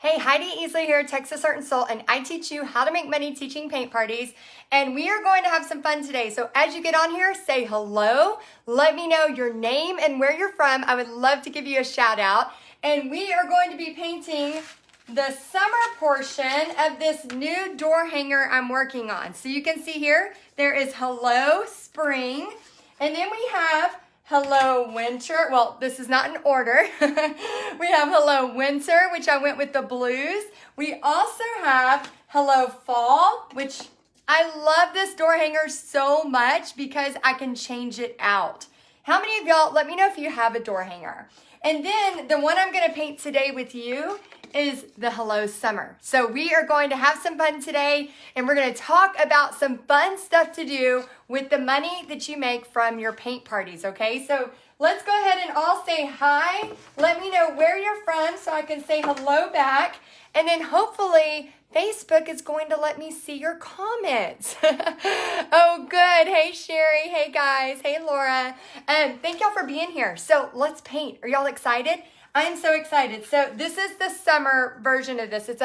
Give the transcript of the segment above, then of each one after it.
Hey, Heidi Easley here, Texas Art and Soul, and I teach you how to make money teaching paint parties. And we are going to have some fun today. So as you get on here, say hello. Let me know your name and where you're from. I would love to give you a shout out. And we are going to be painting the summer portion of this new door hanger I'm working on. So you can see here, there is Hello Spring. And then we have Hello Winter. Well, this is not in order. We have Hello Winter, which I went with the blues. We also have Hello Fall, which I love this door hanger so much because I can change it out. How many of y'all, let me know if you have a door hanger. And then the one I'm going to paint today with you is the Hello Summer. So we are going to have some fun today, and we're going to talk about some fun stuff to do with the money that you make from your paint parties, okay? So let's go ahead and all say hi. Let me know where you're from so I can say hello back. And then hopefully Facebook is going to let me see your comments. Oh, good. Hey, Sherry. Hey, guys. Hey, Laura. Thank y'all for being here. So let's paint. Are y'all excited? I am so excited. So this is the summer version of this. It's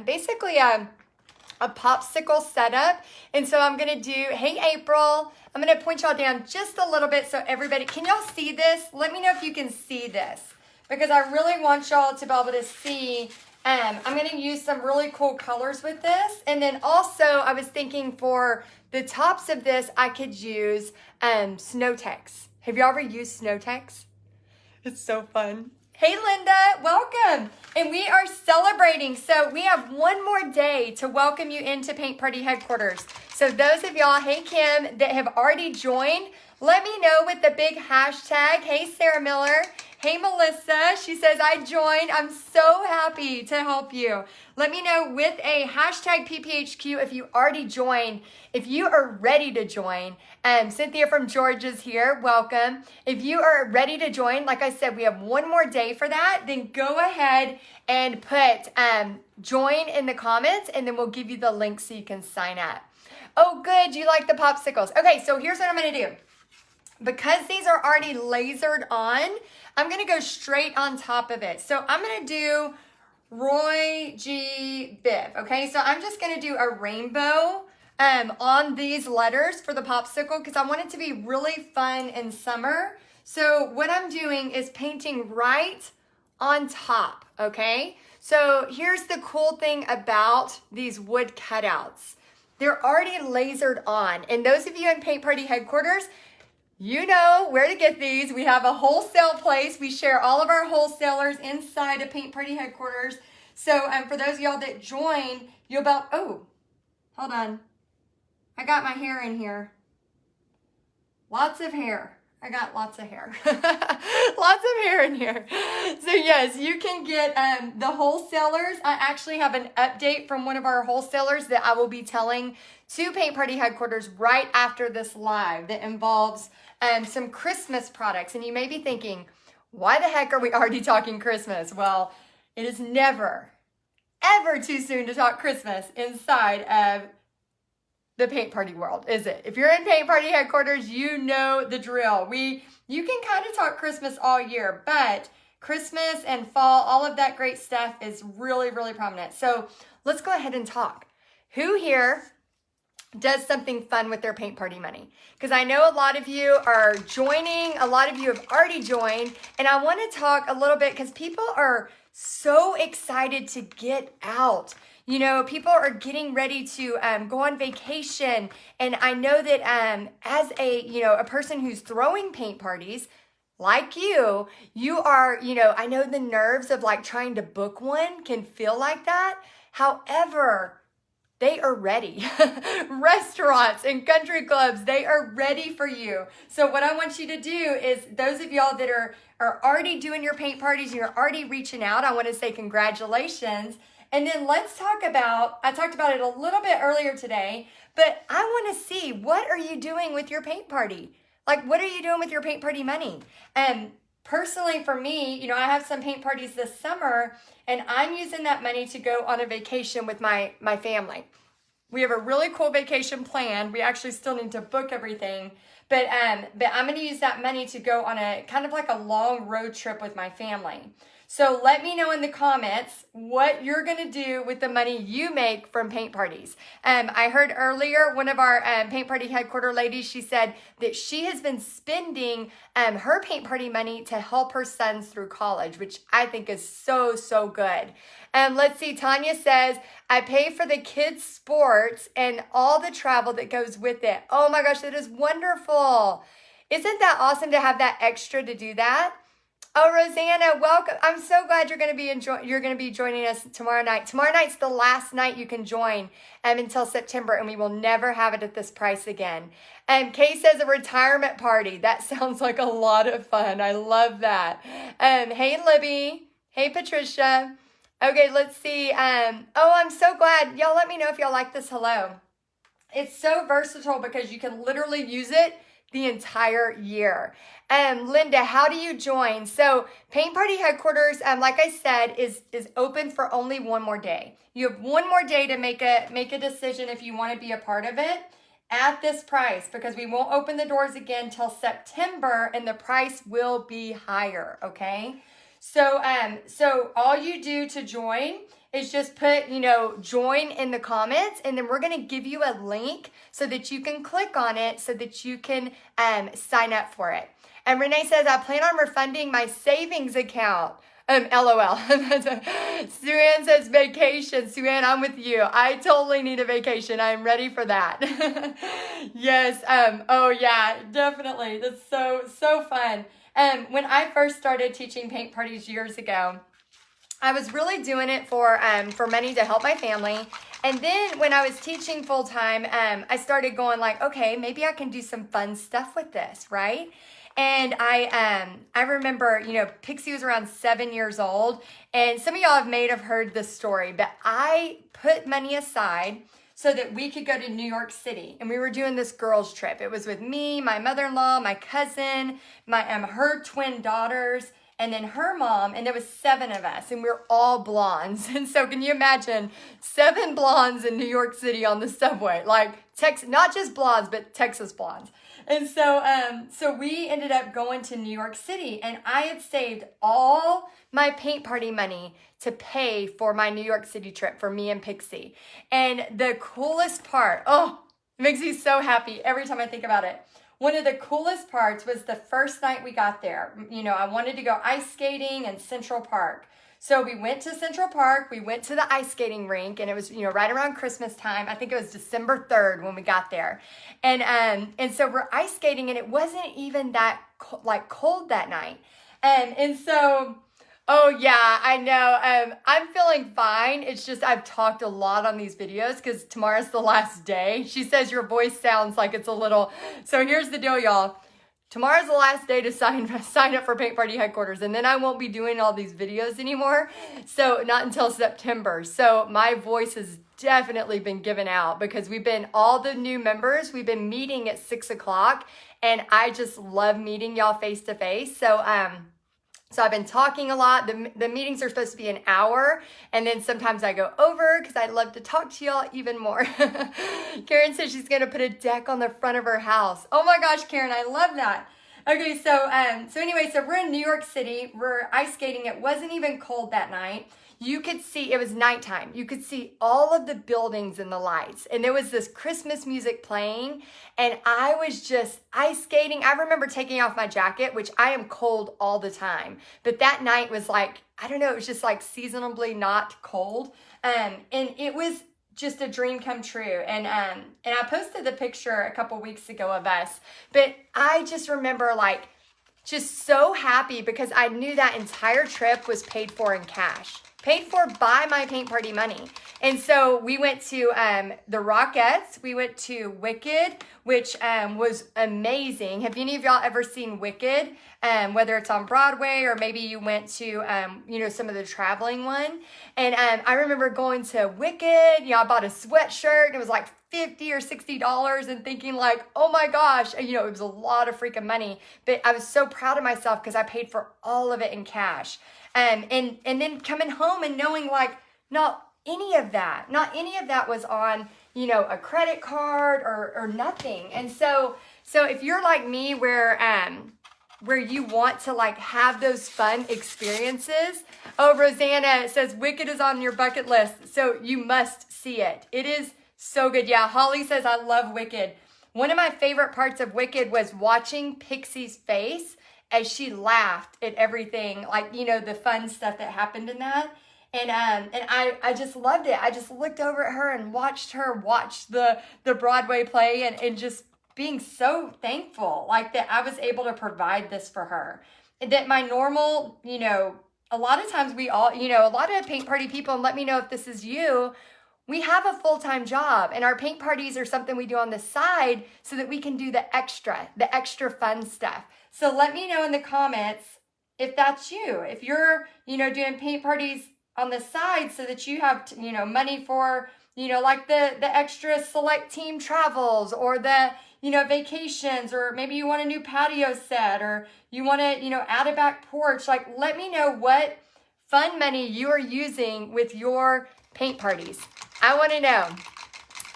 basically a popsicle setup. And so I'm going to do, hey, April, I'm going to point y'all down just a little bit so everybody, can y'all see this? Let me know if you can see this because I really want y'all to be able to see. I'm going to use some really cool colors with this. And then also I was thinking for the tops of this, I could use Snow-Tex. Have you ever used Snow-Tex? It's so fun. Hey, Linda, welcome. And we are celebrating. So we have one more day to welcome you into Paint Party Headquarters. So those of y'all, hey, Kim, that have already joined, let me know with the big hashtag. Hey, Sarah Miller. Hey, Melissa. She says, I joined. I'm so happy to help you. Let me know with a hashtag PPHQ if you already joined, if you are ready to join. Cynthia from Georgia's here. Welcome. If you are ready to join, like I said, we have one more day for that. Then go ahead and put join in the comments, and then we'll give you the link so you can sign up. Oh, good. You like the popsicles. Okay, so here's what I'm going to do. Because these are already lasered on, I'm going to go straight on top of it. So I'm going to do Roy G. Biv. Okay, so I'm just going to do a rainbow on these letters for the popsicle because I want it to be really fun in summer. So what I'm doing is painting right on top, okay? So here's the cool thing about these wood cutouts. They're already lasered on. And those of you in Paint Party Headquarters, you know where to get these. We have a wholesale place. We share all of our wholesalers inside of Paint Party Headquarters. So for those of y'all that joined, you'll about, oh, hold on. I got my hair in here. Lots of hair. I got lots of hair. Lots of hair in here. So yes, you can get the wholesalers. I actually have an update from one of our wholesalers that I will be telling to Paint Party Headquarters right after this live that involves some Christmas products. And you may be thinking, why the heck are we already talking Christmas? Well, it is never, ever too soon to talk Christmas inside of the paint party world, is it? If you're in Paint Party Headquarters, you know the drill. You can kind of talk Christmas all year, but Christmas and fall, all of that great stuff is really, really prominent. So let's go ahead and talk. Who here does something fun with their paint party money? Because I know a lot of you are joining, a lot of you have already joined, and I want to talk a little bit because people are so excited to get out. You know, people are getting ready to go on vacation. And I know that as a person who's throwing paint parties, like you are, I know the nerves of like trying to book one can feel like that. However, they are ready. Restaurants and country clubs, they are ready for you. So what I want you to do is those of y'all that are already doing your paint parties and you're already reaching out, I want to say congratulations. And then let's talk about, I talked about it a little bit earlier today, but I want to see, what are you doing with your paint party? Like, what are you doing with your paint party money? And personally for me, I have some paint parties this summer, and I'm using that money to go on a vacation with my family. We have a really cool vacation planned. We actually still need to book everything, but I'm going to use that money to go on a kind of like a long road trip with my family. So let me know in the comments what you're going to do with the money you make from paint parties. I heard earlier one of our paint party headquarter ladies, she said that she has been spending her paint party money to help her sons through college, which I think is so, so good. Let's see, Tanya says, I pay for the kids' sports and all the travel that goes with it. Oh my gosh, that is wonderful. Isn't that awesome to have that extra to do that? Oh, Rosanna, welcome. I'm so glad you're going to be joining us tomorrow night. Tomorrow night's the last night you can join until September, and we will never have it at this price again. Kay says a retirement party. That sounds like a lot of fun. I love that. Hey, Libby. Hey, Patricia. Okay, let's see. Oh, I'm so glad. Y'all let me know if y'all like this hello. It's so versatile because you can literally use it the entire year. Linda, how do you join? So Paint Party Headquarters, like I said, is open for only one more day. You have one more day to make a decision if you want to be a part of it at this price, because we won't open the doors again till September and the price will be higher, okay? So all you do to join is just put, join in the comments, and then we're going to give you a link so that you can click on it so that you can sign up for it. And Renee says, I plan on refunding my savings account. LOL. Sue-Ann says vacation. Sue-Ann, I'm with you. I totally need a vacation. I'm ready for that. Yes. Oh yeah, definitely. That's so fun. When I first started teaching paint parties years ago, I was really doing it for money to help my family. And then when I was teaching full time, I started going like, okay, maybe I can do some fun stuff with this, right? And I remember, Pixie was around 7 years old, and some of y'all may have heard this story, but I put money aside so that we could go to New York City. And we were doing this girls trip. It was with me, my mother-in-law, my cousin, her twin daughters, and then her mom, and there was 7 of us, and we were all blondes. And so can you imagine 7 blondes in New York City on the subway, like not just blondes, but Texas blondes. And so we ended up going to New York City, and I had saved all my paint party money to pay for my New York City trip for me and Pixie. And the coolest part, it makes me so happy every time I think about it. One of the coolest parts was the first night we got there. I wanted to go ice skating in Central Park. So we went to Central Park, we went to the ice skating rink, and it was, right around Christmas time. I think it was December 3rd when we got there. And so we're ice skating, and it wasn't even that cold that night. And so, oh yeah, I know. I'm feeling fine. It's just I've talked a lot on these videos because tomorrow's the last day. She says your voice sounds like it's a little. So here's the deal, y'all. Tomorrow's the last day to sign up for Paint Party Headquarters, and then I won't be doing all these videos anymore. So not until September. So my voice has definitely been given out because all the new members, we've been meeting at 6 o'clock, and I just love meeting y'all face to face. So I've been talking a lot. The meetings are supposed to be an hour, and then sometimes I go over because I love to talk to y'all even more. Karen says she's going to put a deck on the front of her house. Oh my gosh, Karen, I love that. Okay, so anyway, so we're in New York City. We're ice skating. It wasn't even cold that night. You could see, it was nighttime. You could see all of the buildings and the lights. And there was this Christmas music playing. And I was just ice skating. I remember taking off my jacket, which I am cold all the time. But that night was like, I don't know, it was just like seasonably not cold. And it was just a dream come true. And I posted the picture a couple weeks ago of us. But I just remember just so happy because I knew that entire trip was paid for in cash. Paid for by my paint party money. And so we went to the Rockettes. We went to Wicked, which was amazing. Have any of y'all ever seen Wicked? Whether it's on Broadway or maybe you went to, some of the traveling one. And I remember going to Wicked. I bought a sweatshirt. And it was like $50 or $60 and thinking like, oh my gosh, it was a lot of freaking money. But I was so proud of myself because I paid for all of it in cash. And then coming home and knowing not any of that was on, a credit card or nothing. And so if you're like me where where you want to like have those fun experiences. Oh, Rosanna says Wicked is on your bucket list, so you must see it. It is so good. Yeah, Holly says I love Wicked. One of my favorite parts of Wicked was watching Pixie's face as she laughed at everything, like, you know, the fun stuff that happened in that. And I just loved it. I just looked over at her and watched her watch the Broadway play and just being so thankful, like that I was able to provide this for her. And that my normal, you know, a lot of times we all, you know, a lot of paint party people, and let me know if this is you, we have a full-time job, and our paint parties are something we do on the side so that we can do the extra fun stuff. So let me know in the comments if that's you. If you're, you know, doing paint parties on the side so that you have, you know, money for, you know, like the extra select team travels or the, you know, vacations, or maybe you want a new patio set, or you want to, you know, add a back porch. Like, let me know what fun money you are using with your paint parties. I want to know.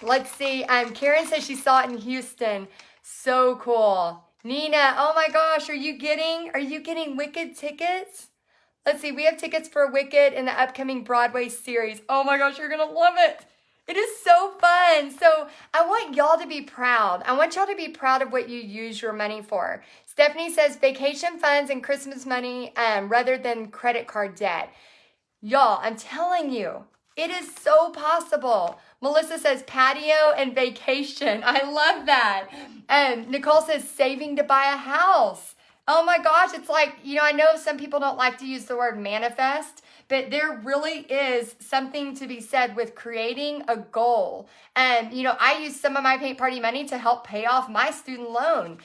Let's see. Karen says she saw it in Houston. So cool. Nina, oh my gosh, are you getting Wicked tickets? Let's see. We have tickets for Wicked in the upcoming Broadway series. Oh my gosh, you're going to love it. It is so fun. So I want y'all to be proud. I want y'all to be proud of what you use your money for. Stephanie says vacation funds and Christmas money rather than credit card debt. Y'all, I'm telling you, it is so possible. Melissa says patio and vacation. I love that. Nicole says saving to buy a house. Oh my gosh, it's like, you know, I know some people don't like to use the word manifest, but there really is something to be said with creating a goal. And, you know, I used some of my paint party money to help pay off my student loan,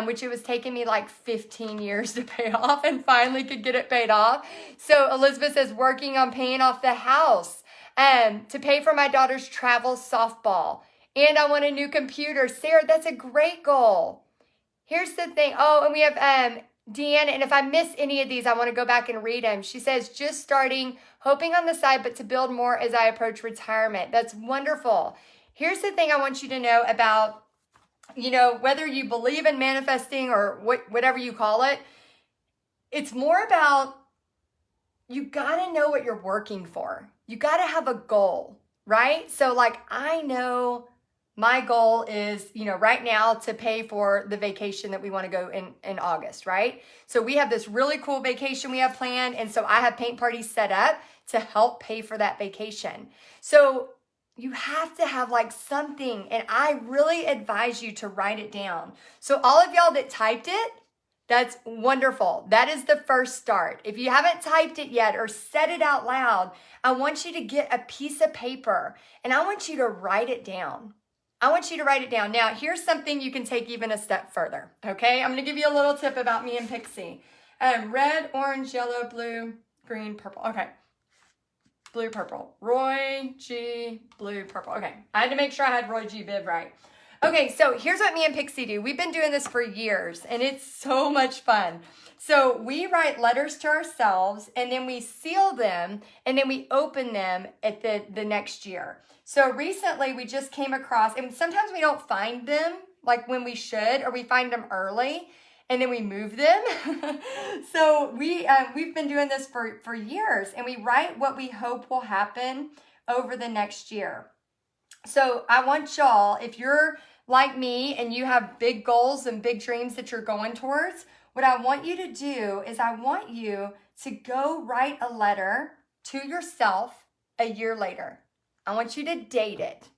which it was taking me like 15 years to pay off, and finally could get it paid off. So Elizabeth says working on paying off the house, to pay for my daughter's travel softball. And I want a new computer. Sarah, that's a great goal. Here's the thing. Oh, and we have Deanna, and if I miss any of these, I want to go back and read them. She says, just starting, hoping on the side, but to build more as I approach retirement. That's wonderful. Here's the thing I want you to know about, you know, whether you believe in manifesting or whatever you call it, it's more about you got to know what you're working for. You got to have a goal, right? So like, I know my goal is, you know, right now to pay for the vacation that we want to go in August, right? So we have this really cool vacation we have planned. And so I have paint parties set up to help pay for that vacation. So you have to have like something, and I really advise you to write it down. So all of y'all that typed it, that's wonderful. That is the first start. If you haven't typed it yet or said it out loud, I want you to get a piece of paper and I want you to write it down. I want you to write it down. Now, here's something you can take even a step further, okay? I'm going to give you a little tip about me and Pixie. Red, orange, yellow, blue, green, purple. Okay. Blue, purple. Roy G, blue, purple. Okay. I had to make sure I had Roy G bib right. Okay, so here's what me and Pixie do. We've been doing this for years, and it's so much fun. So we write letters to ourselves, and then we seal them, and then we open them at the next year. So recently, we just came across, and sometimes we don't find them like when we should, or we find them early, and then we move them. So we've been doing this for years, and we write what we hope will happen over the next year. So I want y'all, if you're like me and you have big goals and big dreams that you're going towards, what I want you to do is I want you to go write a letter to yourself a year later. I want you to date it.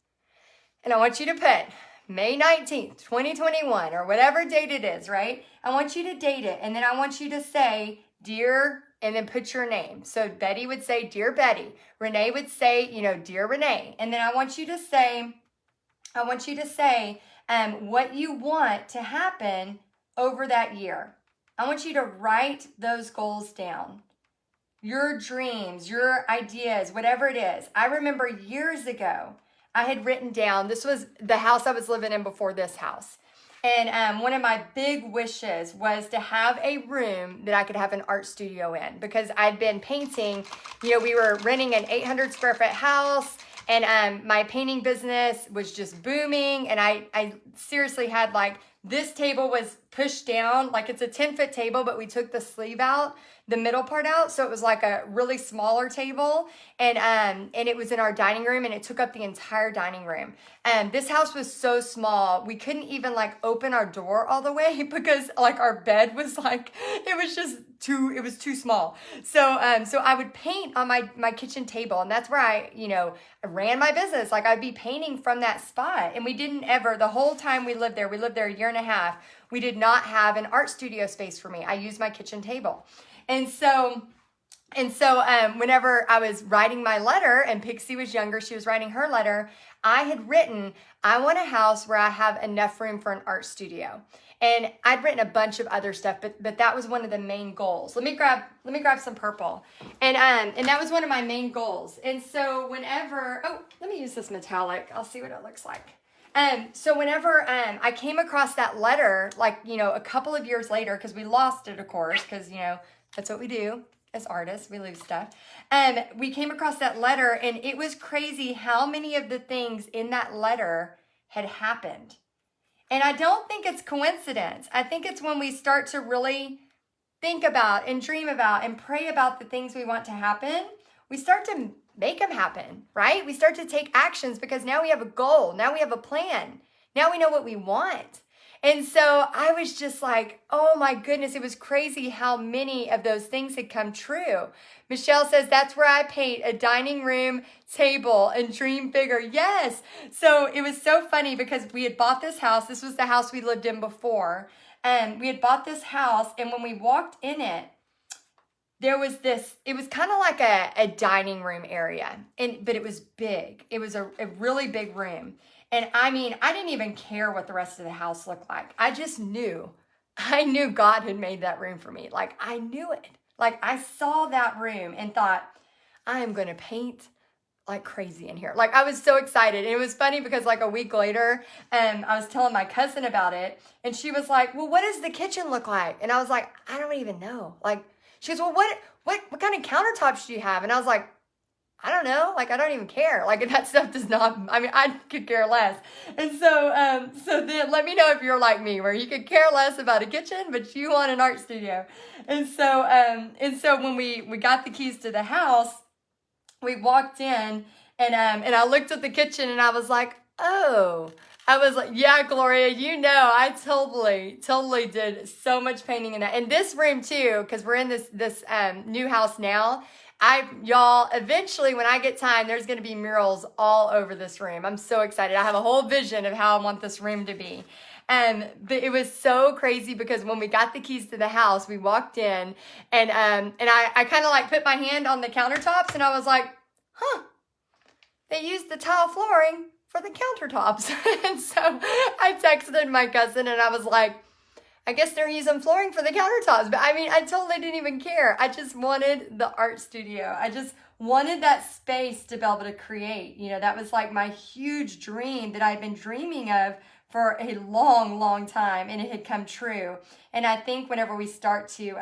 And I want you to put May 19th, 2021, or whatever date it is, right? I want you to date it. And then I want you to say, dear, and then put your name. So Betty would say, dear Betty. Renee would say, you know, dear Renee. And then I want you to say what you want to happen over that year. I want you to write those goals down. Your dreams, your ideas, whatever it is. I remember years ago, I had written down, this was the house I was living in before this house. And one of my big wishes was to have a room that I could have an art studio in, because I'd been painting. You know, we were renting an 800 square foot house, and my painting business was just booming. And I seriously had like this table was pushed down, like it's a 10-foot table, but we took the sleeve out, the middle part out, so it was like a really smaller table, and it was in our dining room, and it took up the entire dining room. And this house was so small, we couldn't even like open our door all the way because like our bed was like, it was too small. So I would paint on my kitchen table, and that's where I ran my business. Like I'd be painting from that spot, and we didn't ever, the whole time we lived there a year and a half, we did not have an art studio space for me. I used my kitchen table. And so whenever I was writing my letter and Pixie was younger, she was writing her letter, I had written, I want a house where I have enough room for an art studio. And I'd written a bunch of other stuff, but that was one of the main goals. Let me grab some purple. And that was one of my main goals. And so whenever, let me use this metallic. I'll see what it looks like. So whenever I came across that letter, like, a couple of years later, because we lost it, of course, because, that's what we do as artists. We lose stuff. We came across that letter, and it was crazy how many of the things in that letter had happened. And I don't think it's coincidence. I think it's when we start to really think about and dream about and pray about the things we want to happen, we start to make them happen, right? We start to take actions because now we have a goal. Now we have a plan. Now we know what we want. And so I was just like, oh my goodness, it was crazy how many of those things had come true. Michelle says, that's where I paint a dining room table and dream bigger. Yes. So it was so funny because we had bought this house. This was the house we lived in before. And we had bought this house. And when we walked in it, there was this, it was kind of like a dining room area, but it was big. It was a really big room. And I mean, I didn't even care what the rest of the house looked like. I just knew. I knew God had made that room for me. Like, I knew it. Like, I saw that room and thought, I am going to paint like crazy in here. Like, I was so excited. And it was funny because like a week later, I was telling my cousin about it. And she was like, well, what does the kitchen look like? And I was like, I don't even know. Like, she goes, well, what kind of countertops do you have? And I was like, I don't know. Like, I don't even care. Like, that stuff does not, I mean, I could care less. And so then let me know if you're like me, where you could care less about a kitchen, but you want an art studio. And so when we got the keys to the house, we walked in and I looked at the kitchen and I was like, oh, I was like, yeah, Gloria, I totally did so much painting in that. And this room too, because we're in this new house now. Y'all, eventually when I get time, there's going to be murals all over this room. I'm so excited. I have a whole vision of how I want this room to be. But it was so crazy because when we got the keys to the house, we walked in and I kind of like put my hand on the countertops and I was like, they used the tile flooring for the countertops. And so I texted my cousin and I was like, I guess they're using flooring for the countertops. But I mean, I totally didn't even care. I just wanted the art studio. I just wanted that space to be able to create. That was like my huge dream that I'd been dreaming of for a long, long time. And it had come true. And I think whenever we start to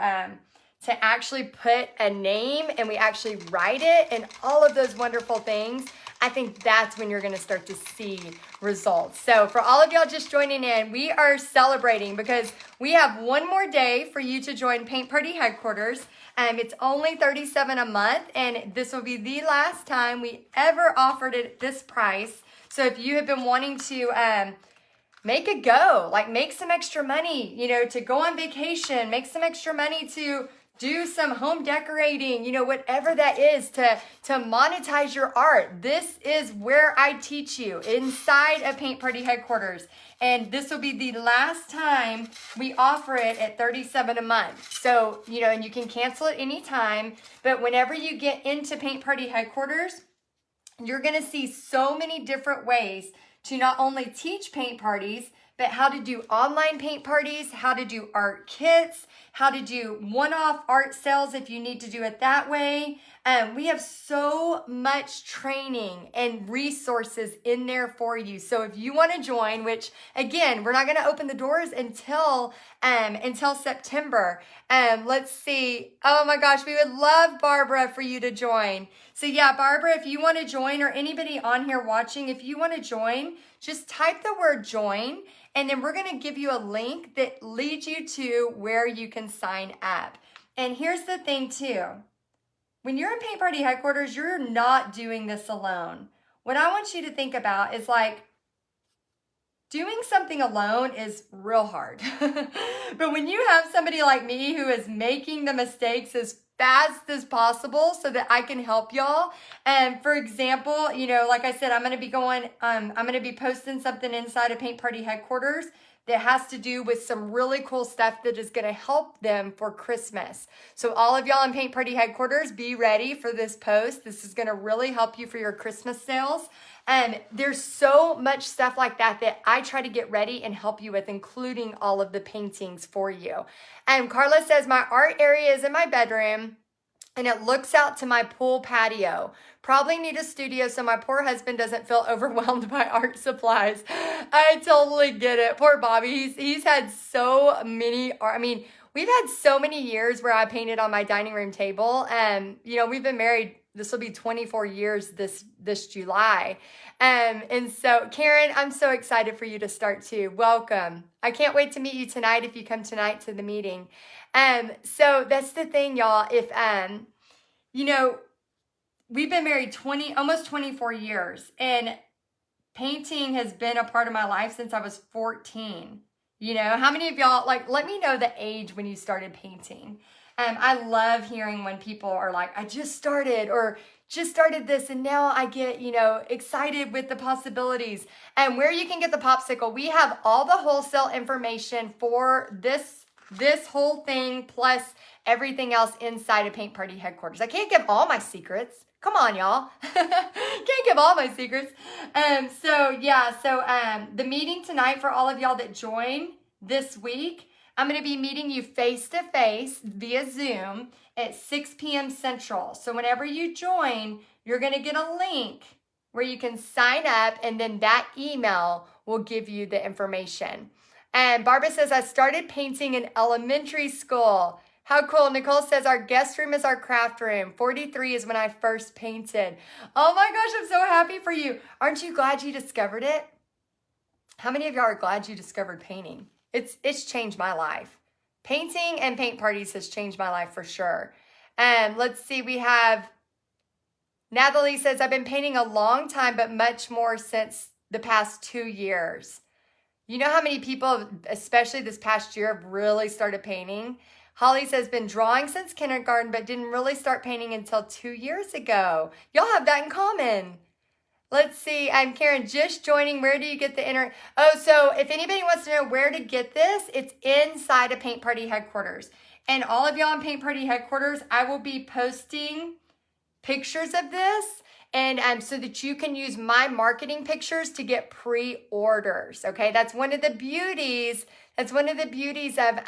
actually put a name and we actually write it and all of those wonderful things, I think that's when you're going to start to see results. So for all of y'all just joining in, we are celebrating because we have one more day for you to join Paint Party Headquarters. It's only $37 a month, and this will be the last time we ever offered it at this price. So if you have been wanting to make a go, like make some extra money, to go on vacation, make some extra money to do some home decorating, whatever that is to monetize your art. This is where I teach you inside of Paint Party Headquarters. And this will be the last time we offer it at $37 a month. So, and you can cancel it anytime. But whenever you get into Paint Party Headquarters, you're going to see so many different ways to not only teach paint parties, but how to do online paint parties, how to do art kits, how to do one-off art sales if you need to do it that way. We have so much training and resources in there for you. So if you want to join, which again, we're not going to open the doors until September. Let's see. Oh my gosh, we would love, Barbara, for you to join. So yeah, Barbara, if you want to join, or anybody on here watching, if you want to join, just type the word join, and then we're going to give you a link that leads you to where you can sign up. And here's the thing too. When you're in Paint Party headquarters, you're not doing this alone. What I want you to think about is like, doing something alone is real hard. But when you have somebody like me who is making the mistakes as fast as possible so that I can help y'all. And for example, you know, like I said, I'm going to be posting something inside of Paint Party headquarters that has to do with some really cool stuff that is going to help them for Christmas. So all of y'all in Paint Party headquarters, be ready for this post. This is going to really help you for your Christmas sales. And there's so much stuff like that that I try to get ready and help you with, including all of the paintings for you. And Carla says, my art area is in my bedroom and it looks out to my pool patio. Probably need a studio so my poor husband doesn't feel overwhelmed by art supplies. I totally get it. Poor Bobby. He's had so many we've had so many years where I painted on my dining room table. And, you know, we've been married, this will be 24 years this July. And so, Karen, I'm so excited for you to start too. Welcome. I can't wait to meet you tonight if you come tonight to the meeting. So that's the thing, y'all. If, you know, we've been married almost 24 years, and painting has been a part of my life since I was 14. You know, how many of y'all, like, let me know the age when you started painting. I love hearing when people are like, I just started this and now I get, you know, excited with the possibilities. And where you can get the popsicle, we have all the wholesale information for this whole thing plus everything else inside of Paint Party headquarters. I can't give all my secrets. Come on, y'all. Can't give all my secrets. So the meeting tonight for all of y'all that join this week, I'm going to be meeting you face-to-face via Zoom at 6 p.m. Central. So whenever you join, you're going to get a link where you can sign up, and then that email will give you the information. And Barbara says, I started painting in elementary school. How cool. Nicole says, our guest room is our craft room. 43 is when I first painted. Oh my gosh, I'm so happy for you. Aren't you glad you discovered it? How many of y'all are glad you discovered painting? It's changed my life. Painting and paint parties has changed my life for sure. And let's see, we have Natalie says, I've been painting a long time, but much more since the past 2 years. You know how many people, especially this past year, have really started painting? Holly says, been drawing since kindergarten, but didn't really start painting until 2 years ago. Y'all have that in common. Let's see. I'm Karen, just joining. Where do you get the so if anybody wants to know where to get this, it's inside of Paint Party headquarters. And all of y'all in Paint Party headquarters, I will be posting pictures of this, and so that you can use my marketing pictures to get pre-orders. Okay, that's one of the beauties. That's one of the beauties of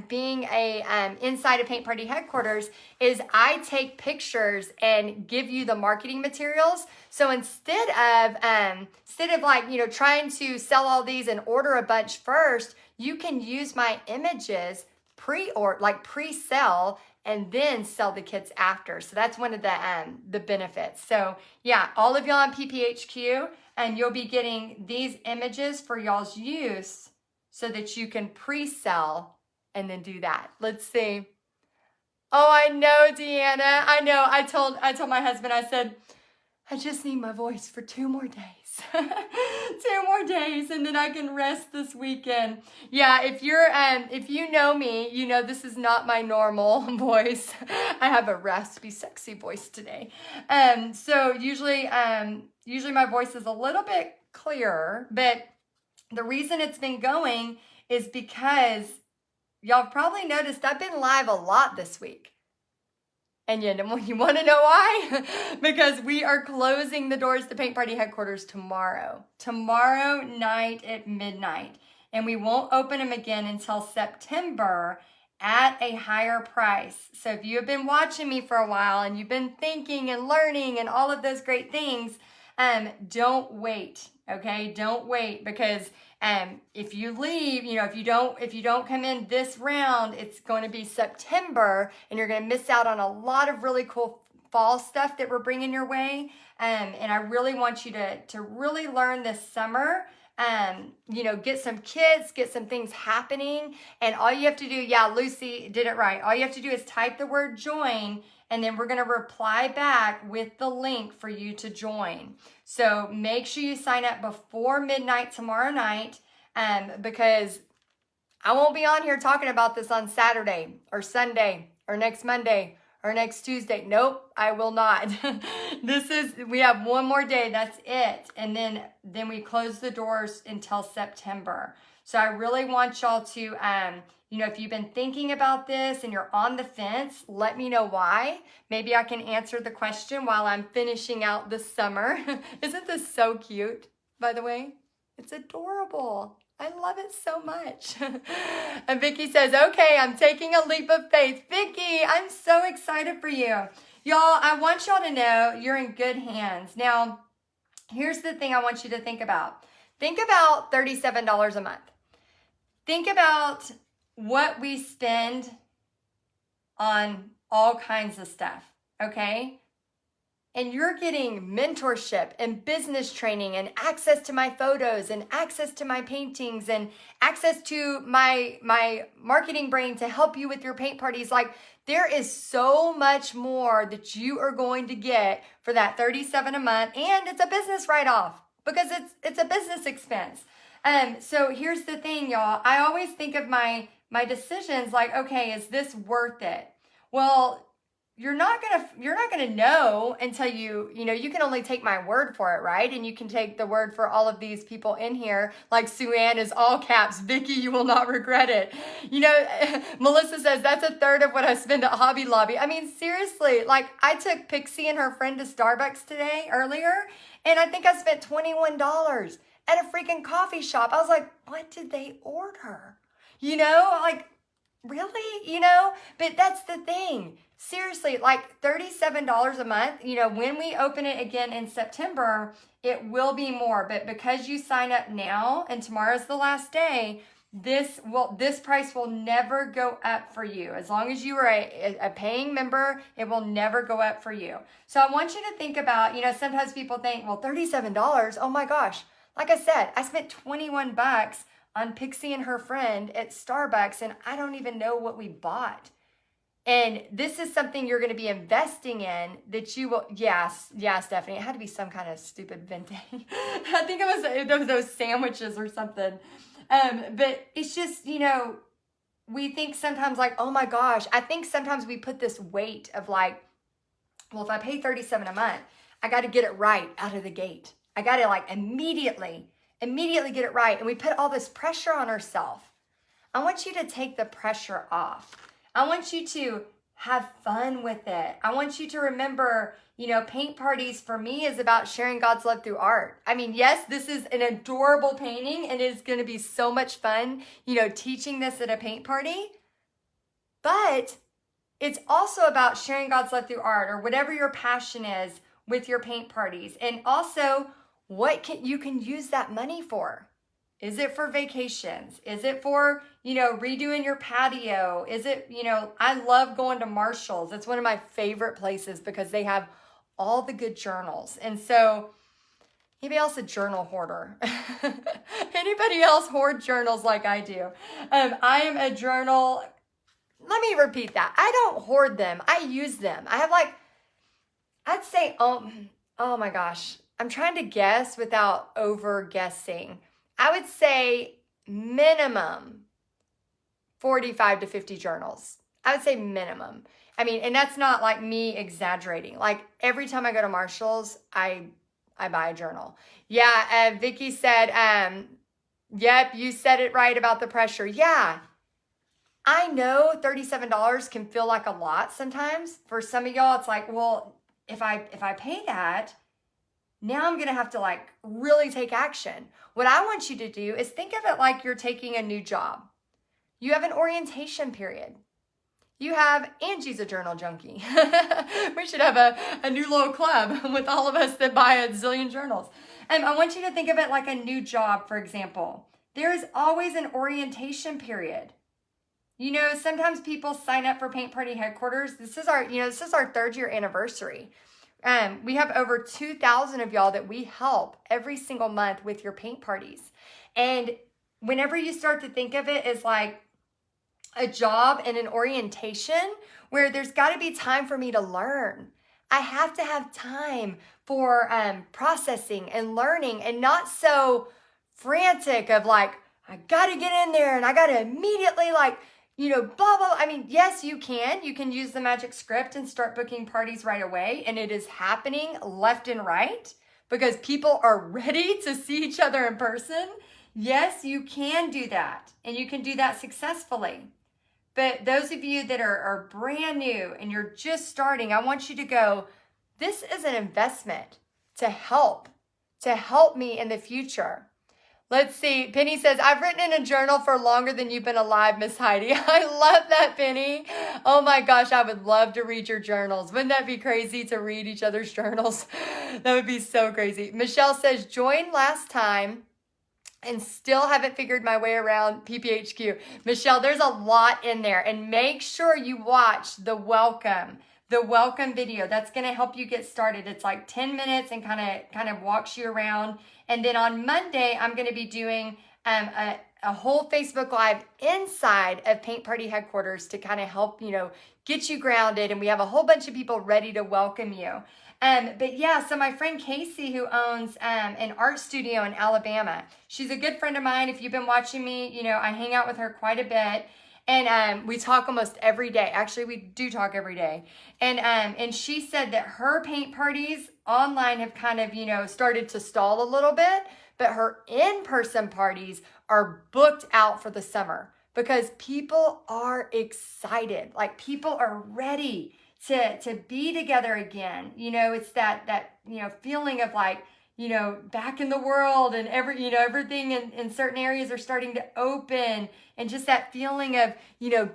being a inside of Paint Party headquarters is I take pictures and give you the marketing materials. So instead of like, you know, trying to sell all these and order a bunch first, you can use my images pre-sell and then sell the kits after. So that's one of the benefits. So yeah, all of y'all on PPHQ, and you'll be getting these images for y'all's use so that you can pre-sell and then do that. Let's see. Oh, I know, Deanna. I know. I told my husband, I said, I just need my voice for 2 more days. 2 more days, and then I can rest this weekend. Yeah, if you know me, you know this is not my normal voice. I have a raspy, sexy voice today. So usually my voice is a little bit clearer, but the reason it's been going is because y'all probably noticed I've been live a lot this week. And you want to know why? Because we are closing the doors to Paint Party headquarters tomorrow night at midnight. And we won't open them again until September. at a higher price. So if you have been watching me for a while and you've been thinking and learning and all of those great things, don't wait. Okay, don't wait, because if you leave, if you don't come in this round, it's going to be September, and you're going to miss out on a lot of really cool fall stuff that we're bringing your way. And I really want you to really learn this summer. Get some kits, get some things happening. And all you have to do, yeah, Lucy did it right. All you have to do is type the word join, and then we're going to reply back with the link for you to join. So make sure you sign up before midnight tomorrow night, because I won't be on here talking about this on Saturday or Sunday or next Monday or next Tuesday. Nope, I will not. We have one more day, that's it. And then we close the doors until September. So I really want y'all to, if you've been thinking about this and you're on the fence, let me know why. Maybe I can answer the question while I'm finishing out the summer. Isn't this so cute, by the way? It's adorable. I love it so much. And Vicky says, okay, I'm taking a leap of faith. Vicky, I'm so excited for you. Y'all, I want y'all to know you're in good hands. Now, here's the thing I want you to think about. Think about $37 a month. Think about what we spend on all kinds of stuff, okay? And you're getting mentorship and business training and access to my photos and access to my paintings and access to my marketing brain to help you with your paint parties. Like, there is so much more that you are going to get for that $37 a month, and it's a business write-off because it's a business expense. So here's the thing, y'all. I always think of my decisions like, okay, is this worth it? Well, you're not gonna know until you can only take my word for it, right? And you can take the word for all of these people in here, like Sue Ann is all caps, Vicky, you will not regret it. Melissa says that's a third of what I spend at Hobby Lobby. I mean, seriously, like I took Pixie and her friend to Starbucks earlier, and I think I spent $21 at a freaking coffee shop. I was like, what did they order? Like, really? But that's the thing. Seriously, like $37 a month, when we open it again in September, it will be more. But because you sign up now and tomorrow's the last day, this price will never go up for you. As long as you are a paying member, it will never go up for you. So I want you to think about, sometimes people think, well, $37, oh my gosh. Like I said, I spent $21 on Pixie and her friend at Starbucks, and I don't even know what we bought. And this is something you're going to be investing in that you will, yeah, Stephanie, it had to be some kind of stupid venti. I think it was those sandwiches or something. But it's just, we think sometimes like, oh my gosh, I think sometimes we put this weight of like, well, if I pay $37 a month, I got to get it right out of the gate. I got to like immediately get it right. And we put all this pressure on ourselves. I want you to take the pressure off. I want you to have fun with it. I want you to remember, paint parties for me is about sharing God's love through art. I mean, yes, this is an adorable painting and it's going to be so much fun, teaching this at a paint party. But it's also about sharing God's love through art or whatever your passion is with your paint parties. And also what you can use that money for. Is it for vacations? Is it for, redoing your patio? Is it, I love going to Marshall's. It's one of my favorite places because they have all the good journals. And so anybody else a journal hoarder? Anybody else hoard journals like I do? I am a journal. Let me repeat that. I don't hoard them. I use them. I have I'd say, oh my gosh. I'm trying to guess without over guessing. I would say minimum 45 to 50 journals. I would say minimum. I mean, and that's not like me exaggerating. Like every time I go to Marshall's, I buy a journal. Yeah, Vicky said, yep, you said it right about the pressure. Yeah, I know $37 can feel like a lot sometimes. For some of y'all, it's like, well, if I pay that, now I'm going to have to really take action. What I want you to do is think of it like you're taking a new job. You have an orientation period. You have Angie's a journal junkie. We should have a new little club with all of us that buy a zillion journals. I want you to think of it like a new job, for example. There is always an orientation period. You know, sometimes people sign up for Paint Party Headquarters. This is our 3rd year anniversary. We have over 2,000 of y'all that we help every single month with your paint parties. And whenever you start to think of it as like a job and an orientation where there's got to be time for me to learn. I have to have time for processing and learning and not so frantic of like, I got to get in there and I got to immediately like, blah, blah. I mean, yes, you can. You can use the magic script and start booking parties right away. And it is happening left and right because people are ready to see each other in person. Yes, you can do that. And you can do that successfully. But those of you that are brand new and you're just starting, I want you to go, this is an investment to help me in the future. Let's see. Penny says, I've written in a journal for longer than you've been alive, Miss Heidi. I love that, Penny. Oh my gosh, I would love to read your journals. Wouldn't that be crazy to read each other's journals? That would be so crazy. Michelle says, joined last time and still haven't figured my way around PPHQ. Michelle, there's a lot in there. And make sure you watch the welcome video. That's going to help you get started. It's like 10 minutes and kind of walks you around. And then on Monday, I'm going to be doing a whole Facebook Live inside of Paint Party Headquarters to kind of help, get you grounded. And we have a whole bunch of people ready to welcome you. But yeah, so my friend Casey, who owns an art studio in Alabama, she's a good friend of mine. If you've been watching me, I hang out with her quite a bit. And we talk almost every day. Actually, we do talk every day. And she said that her paint parties online have kind of, started to stall a little bit, but her in-person parties are booked out for the summer because people are excited. Like people are ready to be together again. It's that feeling of like, back in the world and everything in certain areas are starting to open and just that feeling of,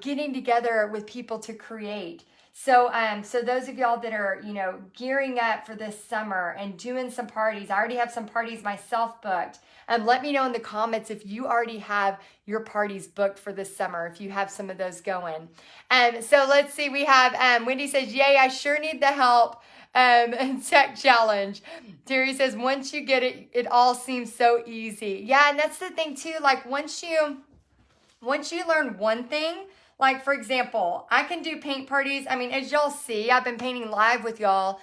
getting together with people to create. So those of y'all that are, gearing up for this summer and doing some parties, I already have some parties myself booked. Let me know in the comments if you already have your parties booked for this summer, if you have some of those going. So let's see, we have, Wendy says, yay, I sure need the help. And tech challenge. Terry says, once you get it, it all seems so easy. Yeah, and that's the thing too. Like once you learn one thing, like for example, I can do paint parties. I mean, as y'all see, I've been painting live with y'all,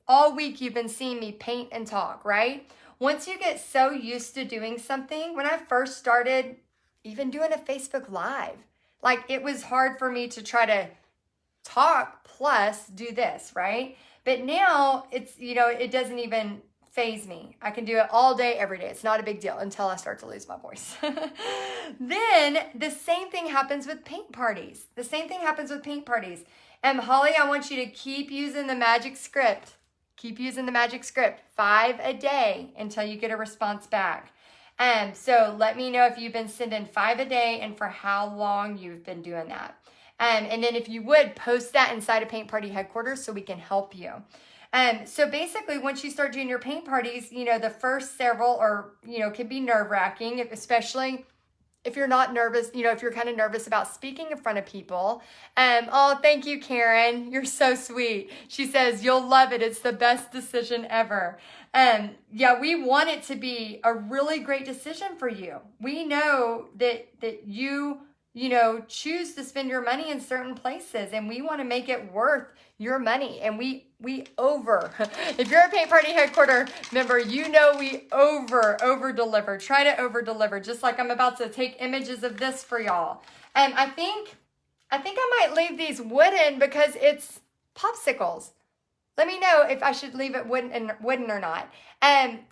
all week you've been seeing me paint and talk, right? Once you get so used to doing something, when I first started even doing a Facebook Live, like it was hard for me to try to talk plus do this, right? But now it's, it doesn't even faze me. I can do it all day, every day. It's not a big deal until I start to lose my voice. Then the same thing happens with paint parties. Holly, I want you to keep using the magic script. 5 a day until you get a response back. So let me know if you've been sending 5 a day and for how long you've been doing that. And then if you would, post that inside of Paint Party Headquarters so we can help you. So basically, once you start doing your paint parties, the first several are, can be nerve-wracking, especially if you're not nervous, if you're kind of nervous about speaking in front of people. Oh, thank you, Karen. You're so sweet. She says, you'll love it. It's the best decision ever. Yeah, we want it to be a really great decision for you. We know that you choose to spend your money in certain places and we want to make it worth your money. And we if you're a Paint Party Headquarter member, we over deliver, try to over deliver, just like I'm about to take images of this for y'all. And I think I might leave these wooden because it's popsicles. Let me know if I should leave it wooden or not.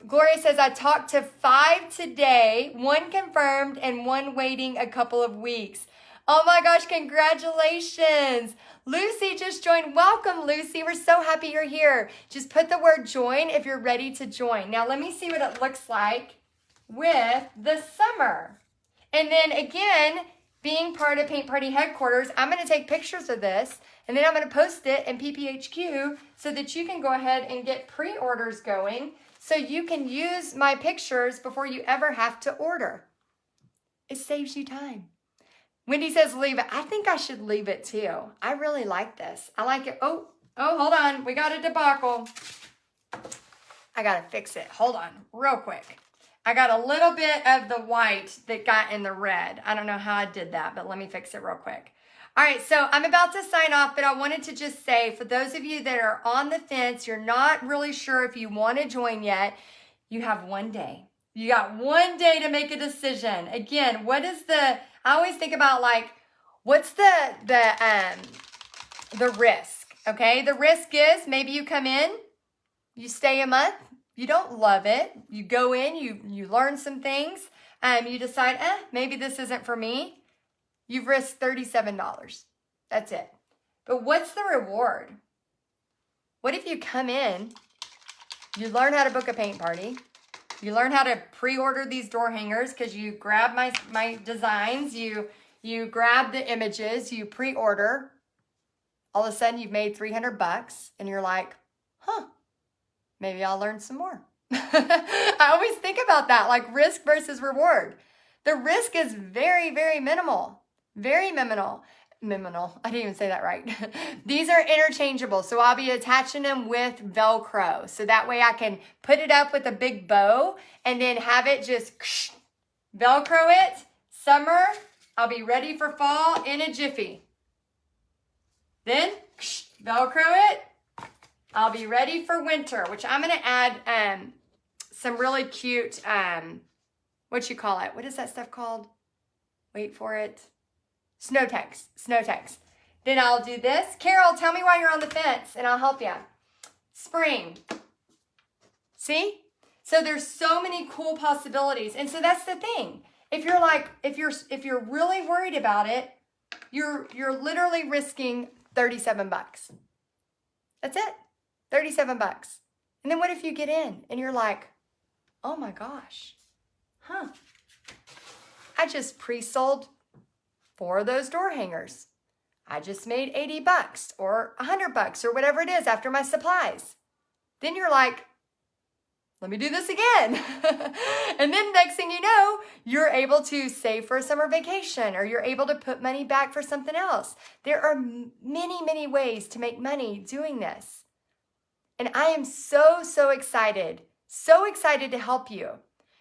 Gloria says, I talked to 5 today, 1 confirmed and 1 waiting a couple of weeks. Oh my gosh, congratulations. Lucy just joined. Welcome, Lucy. We're so happy you're here. Just put the word join if you're ready to join. Now let me see what it looks like with the summer. And then again, being part of Paint Party headquarters, I'm going to take pictures of this and then I'm going to post it in PPHQ so that you can go ahead and get pre-orders going so you can use my pictures before you ever have to order. It saves you time. Wendy says leave it. I think I should leave it too. I really like this. I like it. Oh, hold on. We got a debacle. I got to fix it. Hold on real quick. I got a little bit of the white that got in the red. I don't know how I did that, but let me fix it real quick. All right, so I'm about to sign off, but I wanted to just say, for those of you that are on the fence, you're not really sure if you want to join yet, you have one day. You got one day to make a decision. Again, I always think about like, what's the risk, okay? The risk is maybe you come in, you stay a month, you don't love it. You go in, you learn some things, you decide, maybe this isn't for me. You've risked $37. That's it. But what's the reward? What if you come in, you learn how to book a paint party, you learn how to pre-order these door hangers because you grab my designs, you grab the images, you pre-order. All of a sudden you've made $300 and you're like, maybe I'll learn some more. I always think about that, like risk versus reward. The risk is very, very minimal. Very minimal. I didn't even say that right. These are interchangeable. So I'll be attaching them with Velcro. So that way I can put it up with a big bow and then have it just Velcro it. Summer, I'll be ready for fall in a jiffy. Then Velcro it. I'll be ready for winter, which I'm going to add some really cute, what you call it? What is that stuff called? Wait for it. Snow text. Then I'll do this. Carol, tell me why you're on the fence and I'll help you. Spring. See? So there's so many cool possibilities. And so that's the thing. If you're really worried about it, you're literally risking $37. That's it. $37. And then what if you get in and you're like, oh my gosh, I just pre-sold 4 of those door hangers. I just made $80 or $100 or whatever it is after my supplies. Then you're like, let me do this again. And then next thing you know, you're able to save for a summer vacation or you're able to put money back for something else. There are many, many ways to make money doing this. And I am so excited to help you.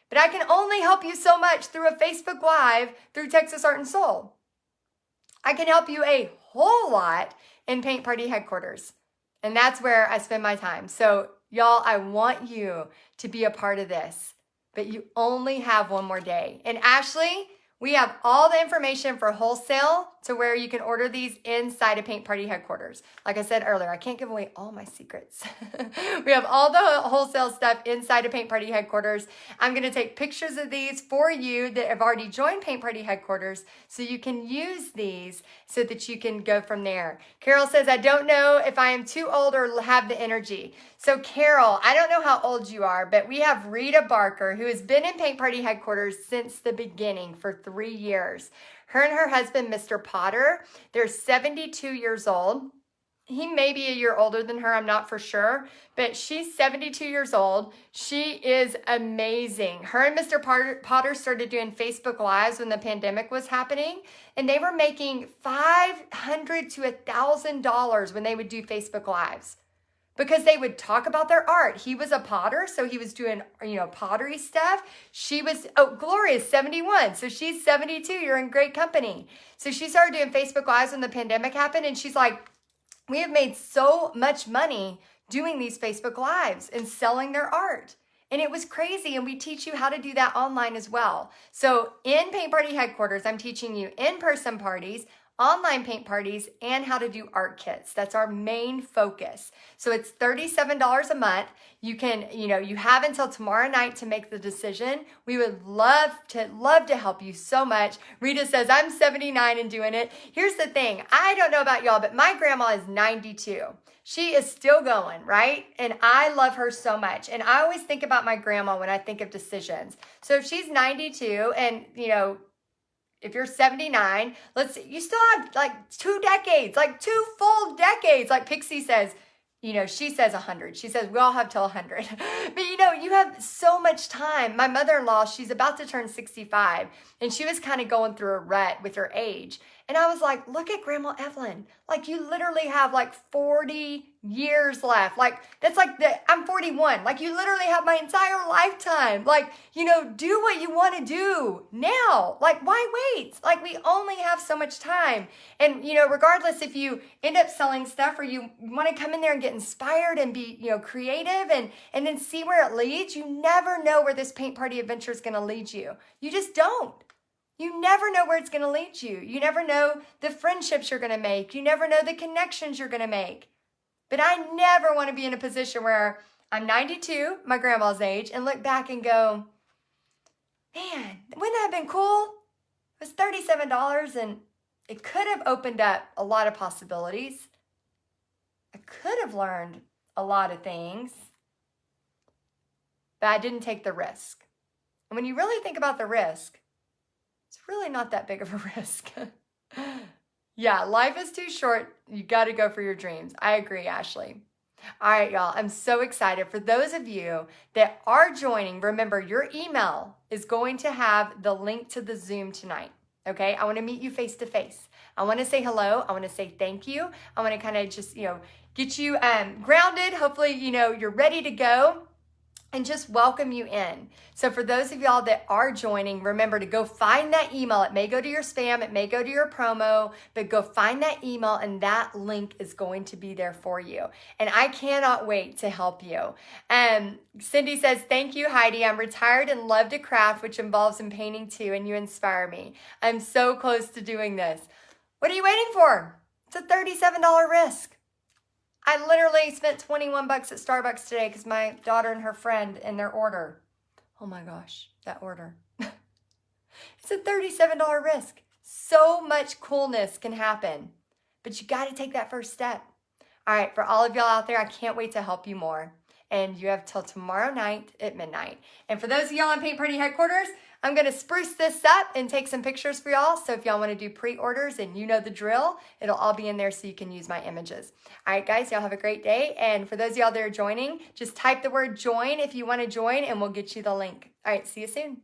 But I can only help you so much through a Facebook Live through Texas Art and Soul. I can help you a whole lot in Paint Party headquarters. And that's where I spend my time. So y'all, I want you to be a part of this, but you only have one more day. And Ashley, we have all the information for wholesale to where you can order these inside of Paint Party headquarters. Like I said earlier, I can't give away all my secrets. We have all the wholesale stuff inside of Paint Party headquarters. I'm going to take pictures of these for you that have already joined Paint Party headquarters so you can use these so that you can go from there. Carol says, I don't know if I am too old or have the energy. So Carol, I don't know how old you are, but we have Rita Barker, who has been in Paint Party headquarters since the beginning for 3 years. Her and her husband, Mr. Potter, they're 72 years old. He may be a year older than her, I'm not for sure, but she's 72 years old. She is amazing. Her and Mr. Potter started doing Facebook Lives when the pandemic was happening, and they were making $500 to $1,000 when they would do Facebook Lives. Because they would talk about their art. He was a potter, so he was doing, pottery stuff. Gloria's 71, so she's 72. You're in great company. So she started doing Facebook Lives when the pandemic happened, and she's like, we have made so much money doing these Facebook Lives and selling their art. And it was crazy, and we teach you how to do that online as well. So in Paint Party headquarters, I'm teaching you in-person parties, online paint parties, and how to do art kits. That's our main focus. So it's $37 a month. You can, you have until tomorrow night to make the decision. We would love to help you so much. Rita says, I'm 79 and doing it. Here's the thing. I don't know about y'all, but my grandma is 92. She is still going, right? And I love her so much. And I always think about my grandma when I think of decisions. So if she's 92 and, if you're 79, let's see, you still have like 2 decades, like 2 full decades. Like Pixie says, you know, she says 100. She says we all have till 100. But you know, you have so much time. My mother-in-law, she's about to turn 65, and she was kind of going through a rut with her age. And I was like, look at Grandma Evelyn. Like, you literally have like 40 years left. Like, that's like I'm 41. Like, you literally have my entire lifetime. Like, you know, do what you want to do now. Like, why wait? Like, we only have so much time. And, you know, regardless if you end up selling stuff or you want to come in there and get inspired and be, you know, creative and then see where it leads, you never know where this paint party adventure is going to lead you. You just don't. You never know where it's going to lead you. You never know the friendships you're going to make. You never know the connections you're going to make. But I never want to be in a position where I'm 92, my grandma's age, and look back and go, man, wouldn't that have been cool? It was $37 and it could have opened up a lot of possibilities. I could have learned a lot of things, but I didn't take the risk. And when you really think about the risk, it's really not that big of a risk. Yeah, life is too short. You got to go for your dreams. I agree, Ashley. All right, y'all. I'm so excited. For those of you that are joining, remember your email is going to have the link to the Zoom tonight. Okay? I want to meet you face to face. I want to say hello. I want to say thank you. I want to kind of just, you know, get you grounded. Hopefully, you know, you're ready to go. And just welcome you in. So for those of y'all that are joining, remember to go find that email. It may go to your spam, it may go to your promo, but go find that email and that link is going to be there for you. And I cannot wait to help you. Cindy says, thank you, Heidi. I'm retired and love to craft, which involves in painting too, and you inspire me. I'm so close to doing this. What are you waiting for? It's a $37 risk. I literally spent 21 bucks at Starbucks today because my daughter and her friend in their order. Oh my gosh, that order. It's a $37 risk. So much coolness can happen, but you got to take that first step. All right, for all of y'all out there, I can't wait to help you more. And you have till tomorrow night at midnight. And for those of y'all on Paint Party Headquarters, I'm going to spruce this up and take some pictures for y'all. So if y'all want to do pre-orders and you know the drill, it'll all be in there so you can use my images. All right, guys, y'all have a great day. And for those of y'all that are joining, just type the word join if you want to join and we'll get you the link. All right, see you soon.